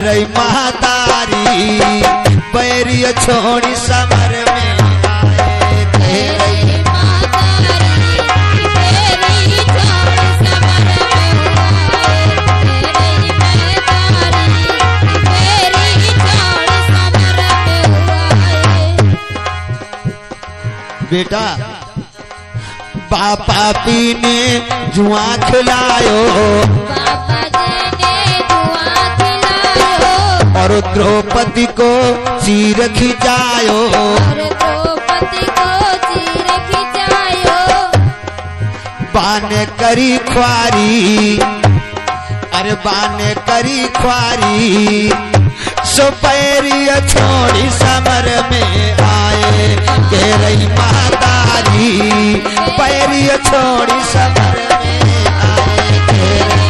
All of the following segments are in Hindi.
रही महतारी बैरी छोड़ी समर में आए कह रही बेटा पापा पीने जुआ खिलायो और द्रौपदी को चीर खिंचायो बाने करी ख्वारी अरे बाने करी ख्वारी सो पैरी छोड़ी समर में आए कह रही महतारी पैरी छोड़ी समर में आए कह रही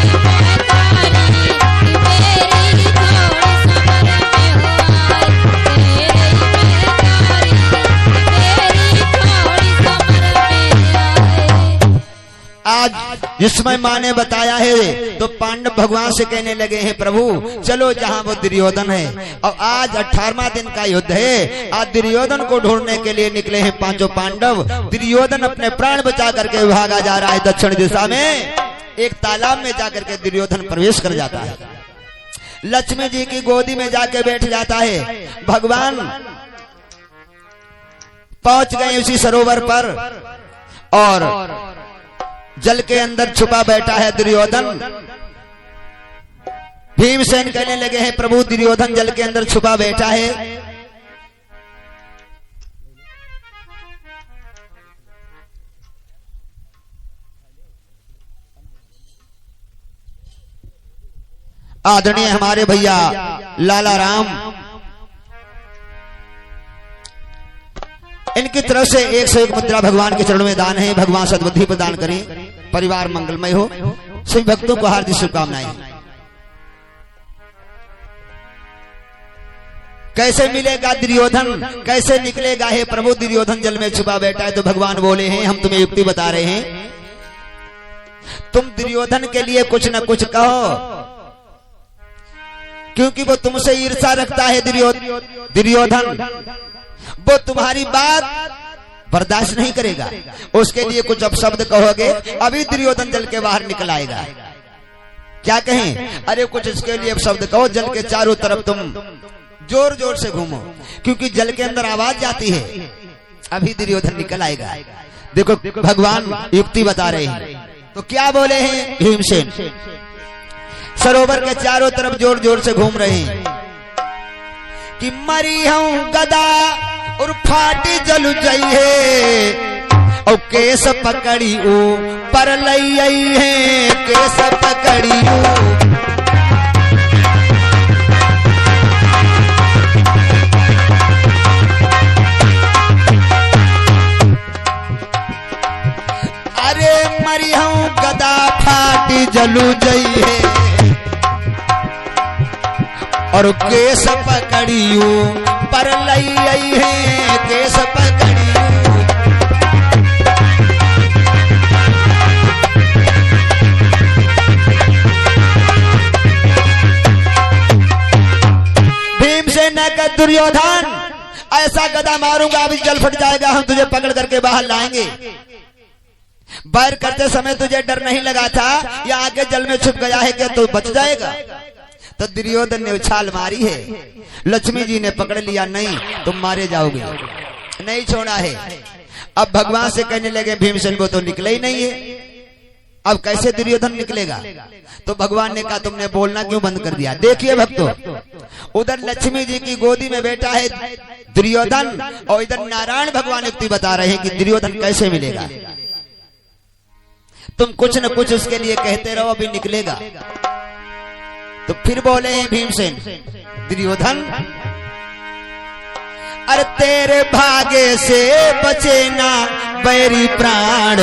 आज जिसमें माँ ने बताया है तो पांडव भगवान से कहने लगे हैं प्रभु चलो जहाँ वो दुर्योधन है। और आज 18वां दिन का युद्ध है। आज दुर्योधन को ढूंढने के लिए निकले हैं पांचों पांडव। दुर्योधन अपने प्राण बचा करके भागा जा रहा है दक्षिण दिशा में। एक तालाब में जाकर के दुर्योधन प्रवेश कर जाता है। लक्ष्मी जी की गोदी में जाके बैठ जाता है। भगवान पहुंच गए उसी सरोवर पर और जल के अंदर छुपा बैठा है दुर्योधन। भीमसेन कहने लगे हैं प्रभु दुर्योधन जल के अंदर छुपा बैठा है। आदरणीय हमारे भैया लाला राम इनकी तरफ से 101 मुद्रा भगवान के चरणों में दान है। भगवान सद्बुद्धि प्रदान करें, परिवार मंगलमय हो। सभी भक्तों को हार्दिक शुभकामनाएं। कैसे मिलेगा दुर्योधन, कैसे निकलेगा हे प्रभु? दुर्योधन जल में छुपा बैठा है। तो भगवान बोले हैं हम तुम्हें युक्ति बता रहे हैं, तुम दुर्योधन के लिए कुछ न कुछ कहो, क्योंकि वो तुमसे ईर्ष्या रखता है। दुर्योधन वो तुम्हारी बात बर्दाश्त नहीं करेगा। उसके लिए कुछ अपशब्द कहोगे, अभी दुर्योधन जल के बाहर निकल आएगा। क्या कहें? अरे कुछ इसके लिए अपशब्द कहो। जल के चारों तरफ तुम जोर जोर से घूमो, क्योंकि जल के अंदर आवाज जाती है, अभी दुर्योधन निकल आएगा। देखो भगवान युक्ति बता रहे हैं। तो क्या बोले हैं भीमसेन? सरोवर के चारों तरफ जोर जोर से घूम रहे हैं कि मरी हूं गदा और फाटी जलु जाइए और केस पकड़ी पर लई आई है, केस पकड़ी अरे मरी हूं गदा फाटी जलु जाइए और केस पकड़ियो पर लई आई है, केस पकड़ियो। भीमसेन ने कहा दुर्योधन ऐसा गदा मारूंगा अभी जल फट जाएगा, हम तुझे पकड़ करके बाहर लाएंगे। बैर करते समय तुझे डर नहीं लगा था या आगे जल में छुप गया है कि तू बच जाएगा? तो दुर्योधन ने उछाल मारी है। लक्ष्मी जी ने पकड़ लिया, नहीं तुम मारे जाओगे, नहीं छोड़ा है। अब भगवान से कहने लगे भीमसेन वो तो निकले ही नहीं है, अब कैसे दुर्योधन निकलेगा? तो भगवान ने कहा तुमने बोलना क्यों बंद कर दिया? देखिए भक्तों, उधर लक्ष्मी जी की गोदी में बैठा है दुर्योधन और इधर नारायण भगवान युक्ति बता रहे हैं कि दुर्योधन कैसे मिलेगा। तुम कुछ न कुछ उसके लिए कहते रहो, अभी निकलेगा। तो फिर बोले हैं भीमसेन दुर्योधन अरे तेरे भागे से बचे ना बैरी प्राण,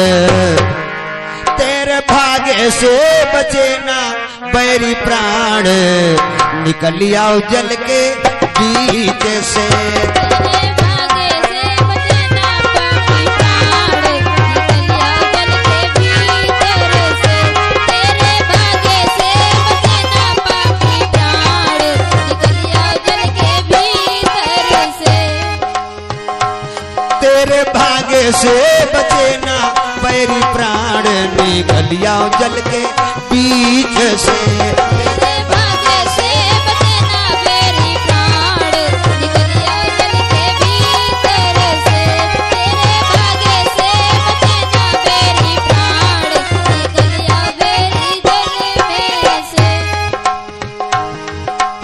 तेरे भागे से बचे ना बैरी प्राण, निकल आओ जल के बीच से। भाग्य से बचे ना बैरी प्राण, निकलिया जल के बीच से। तेरे भाग्य से बचे ना बैरी प्राण, निकलिया जल के भीतर से। तेरे भाग्य से बचे ना बैरी प्राण, निकलिया बैरी जल में से।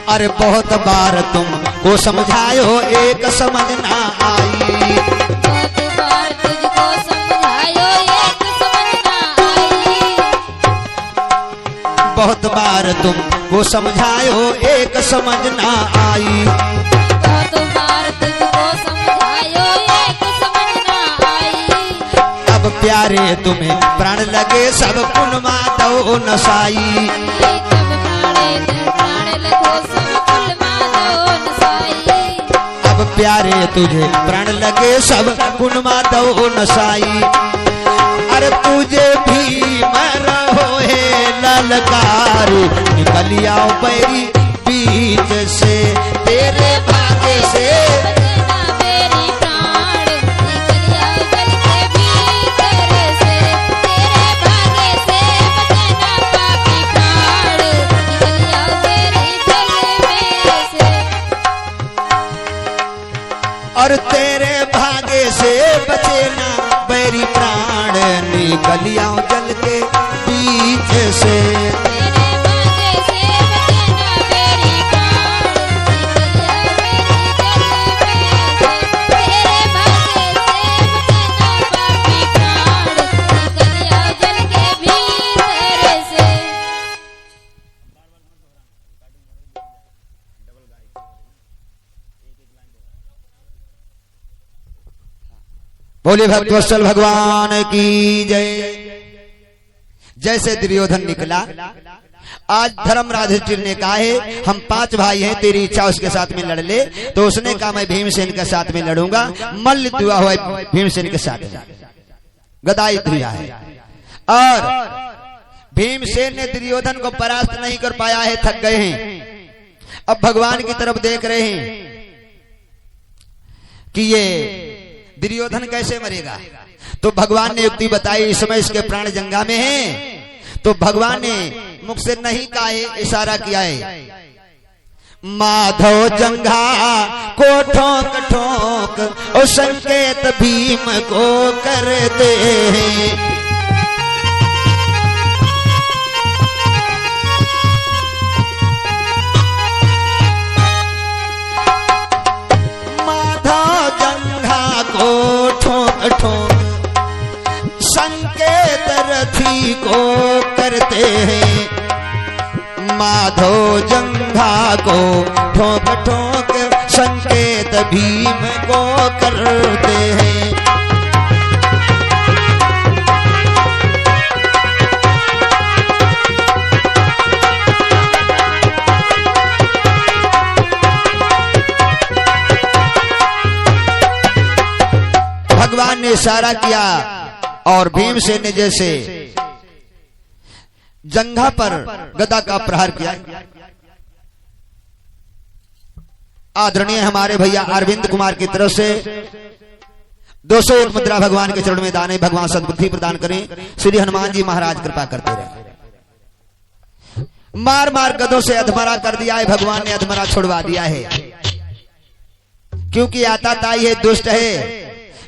अरे बहुत बार तुमको समझायो एक समझ ना आई, बहुत बार तुझको समझायो एक समझ ना आई। बहुत बार तुमको समझायो एक समझ ना आई। बहुत बार तुझको समझायो एक समझ ना आई। अब प्यारे तुम्हें प्राण लगे सब पुन माधव नसाई। अब प्यारे तुझे प्राण लगे सब गुण माधव नसाई। अरे तुझे भी मरो है ललकारी, निकलिया बैरी बीच से। तेरे भाग्य से बचना बैरी प्राण, निकलिया जल के भीतर से। तेरे भाग्य से बचना पापी प्राण, निकलिया बैरी जल में से। और तेरे भाग्य से बचे ना बैरी प्राण, निकलिया जल के बीच से। तेरे भाग्य से बचना बैरी प्राण, निकलिया बैरी जल में से। तेरे भाग्य से बचना पापी प्राण, निकलिया जल के भीतर से। बोले भक्तवत्सल भगवान की जय। जैसे दुर्योधन निकला, आज धर्मराज युधिष्ठिर ने कहा है हम 5 भाई हैं, तेरी इच्छा उसके साथ में लड़ ले। तो उसने कहा मैं भीमसेन के साथ में लड़ूंगा। मल्ल हुआ हुआ भीमसेन के साथ गदा युद्ध हुआ है, और भीमसेन ने दुर्योधन को परास्त नहीं कर पाया है, थक गए हैं। अब भगवान की तरफ देख रहे हैं कि ये दुर्योधन कैसे मरेगा। तो भगवान ने युक्ति बताई, इस समय इसके प्राण जंगा में हैं। तो भगवान ने मुख से नहीं कहा है, इशारा किया है। माधव जंघा को ठोक ठोक और संकेत भीम को करते हैं। ठोक ठोक संकेत रथी को करते हैं। माधव जंघा को ठोक ठोक संकेत भीम को करते हैं। भगवान ने इशारा किया और भीमसेन ने जैसे जंघा पर गदा का प्रहार किया। आदरणीय हमारे भैया अरविंद कुमार की तरफ से 201 मुद्रा भगवान के चरण में दान है। भगवान सद्बुद्धि प्रदान करें। श्री हनुमान जी महाराज कृपा करते रहे। मार मार गदों से अधमरा कर दिया है, भगवान ने अधमरा छुड़वा दिया है। क्योंकि आता ताई है, दुष्ट है,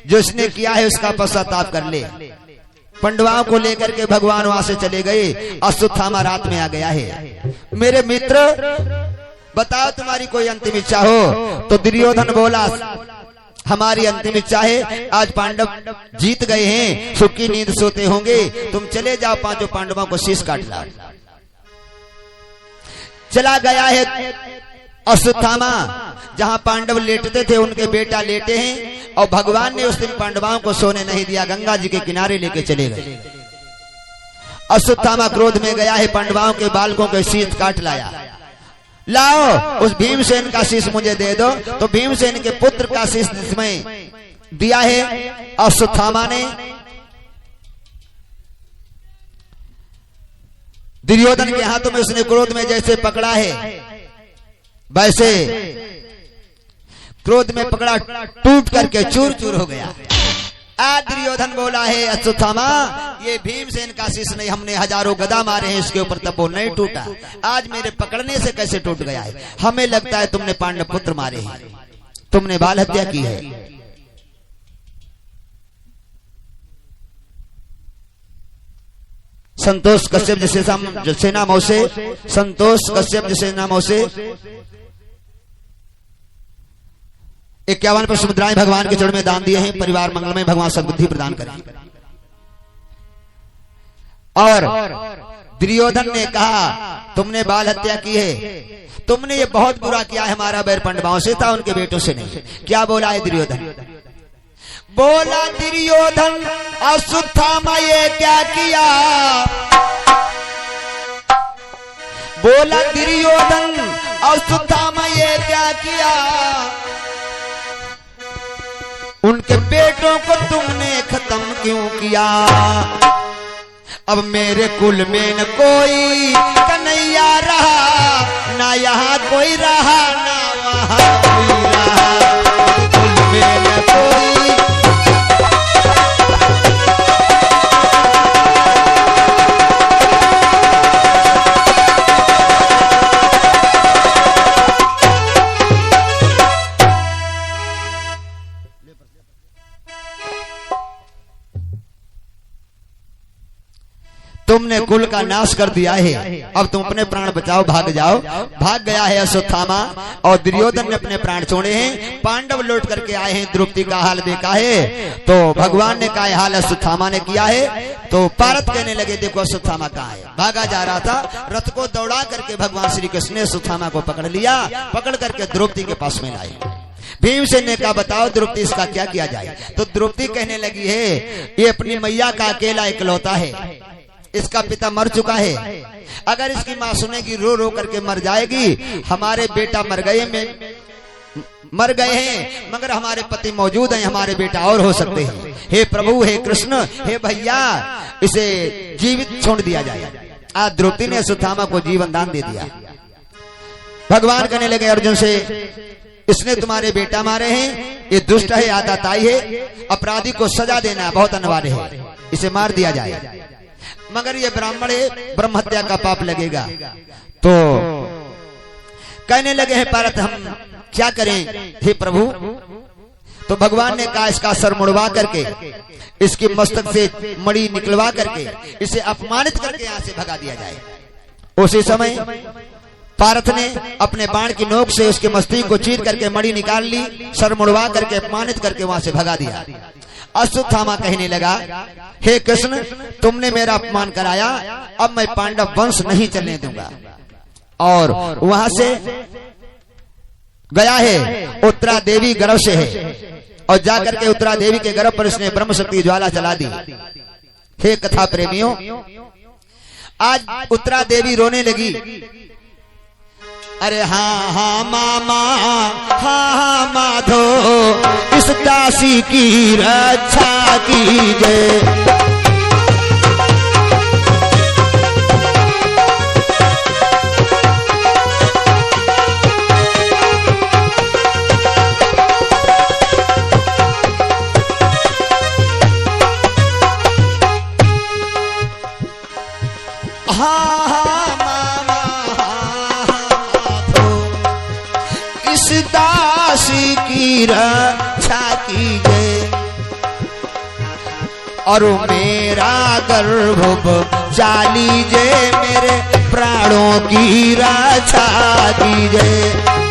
जो इसने किया है उसका पश्चाताप कर ले। पंडवाओं को लेकर के भगवान वहां से चले गए। अश्वत्थामा रात में आ गया है। मेरे मित्र बताओ तुम्हारी कोई अंतिम इच्छा हो। तो दुर्योधन बोला हमारी अंतिम इच्छा है, आज पांडव जीत गए हैं, सुख की नींद सोते होंगे, तुम चले जाओ, 5 पांडवों को शीश काट ला। चला गया है अश्वत्थामा, जहां पांडव लेटते थे उनके बेटा लेटे हैं। और भगवान ने उस दिन पांडवों को सोने नहीं दिया, गंगा जी के किनारे लेके चले गए। अश्वत्थामा क्रोध में गया है, पांडवों के बालकों के शीश काट लाया। लाओ उस भीमसेन का शीश मुझे दे दो। तो भीमसेन के पुत्र का शीश जिसमें दिया है अश्वत्थामा ने। दुर्योधन के हाथों में उसने क्रोध में जैसे पकड़ा है, वैसे क्रोध में पकड़ा, टूट करके चूर चूर हो गया। आज दुर्योधन बोला है अश्वत्थामा, ये भीमसेन का शीश नहीं, हमने हजारों गदा मारे हैं इसके ऊपर, तब वो नहीं टूटा। आज मेरे पकड़ने से कैसे टूट गया है? हमें लगता है तुमने पांडव पुत्र मारे हैं, तुमने बाल हत्या की है। संतोष कश्यप जैसे सेना मौसे, संतोष कश्यप जैसे सेना मौसे 51 पुष्प मुद्राएं भगवान के चरण में दान दिए हैं। परिवार मंगलमय, भगवान सद्बुद्धि प्रदान करें। और दुर्योधन ने कहा तुमने बाल हत्या की है, तुमने ये बहुत बुरा किया है, हमारा बैर पांडवों से था, उनके बेटों से नहीं। क्या बोला है दुर्योधन? बोला दुर्योधन अश्वत्थामा ये क्या किया? बोला दुर्योधन अश्वत्थामा ये क्या किया? उनके बेटों को तुमने खत्म क्यों किया? अब मेरे कुल में न कोई कन्हैया रहा, ना यहाँ कोई रहा, ना वहाँ कोई रहा। कुल में न कोई तुमने कुल का नाश कर दिया है, अब तुम अपने प्राण बचाओ, भाग जाओ। भाग गया है अश्वत्थामा और दुर्योधन ने अपने प्राण छोड़े हैं। पांडव लौट करके आए हैं, द्रौपदी का हाल देखा है तो भगवान ने कहा हाल अश्वत्थामा ने किया है। तो पारत कहने लगे देखो अश्वत्थामा कहाँ है। भागा जा रहा था, रथ को दौड़ा करके भगवान श्री कृष्ण ने अश्वत्थामा को पकड़ लिया, पकड़ करके द्रौपदी के पास में लाए। भीमसेन ने कहा बताओ द्रौपदी इसका क्या किया जाए? तो द्रौपदी कहने लगी है ये अपनी मैया का अकेला इकलौता है, इसका पिता मर चुका है, अगर इसकी माँ सुनेगी रो रो करके मर जाएगी। हमारे बेटा मर गए हैं मगर हमारे पति मौजूद हैं, हमारे बेटा और हो सकते हैं। हे प्रभु, हे कृष्ण, हे भैया, इसे जीवित छोड़ दिया जाए। आज द्रौपदी ने अश्वत्थामा को जीवन दान दे दिया। भगवान कहने लगे अर्जुन से इसने तुम्हारे बेटा मारे हैं, ये दुष्ट है, आताताई है, अपराधी को सजा देना बहुत अनिवार्य है, इसे मार दिया जाए। मगर ये ब्राह्मण है, ब्रह्म हत्या का पाप लगेगा। तो कहने लगे हैं पारत हम क्या करें हे प्रभु? तो भगवान ने कहा इसका सर मुड़वा करके, इसके मस्तक से मणि निकलवा करके, इसे अपमानित करके यहाँ से भगा दिया जाए। उसी समय पारथ ने अपने बाण की नोक से उसके मस्तक को चीर करके मणि निकाल ली, सर मुड़वा करके अपमानित करके वहां से भगा दिया। अश्वत्थामा कहने लगा हे कृष्ण तुमने मेरा अपमान कराया, अब मैं पांडव वंश नहीं चलने दूंगा। और वहां से गया है, उत्तरा देवी गर्भ से है और जाकर के उत्तरा देवी के गर्भ पर उसने ब्रह्म शक्ति ज्वाला चला दी। हे कथा प्रेमियों, आज उत्तरा देवी रोने लगी, अरे हाँ हाँ मामा, हाँ हाँ माधो, इस दासी की रक्षा कीजिए। हाँ हाँ मामा, इस दासी की रक्षा कीजिए और मेरा गर्भ चालीजे, मेरे प्राणों की रक्षा कीजिए।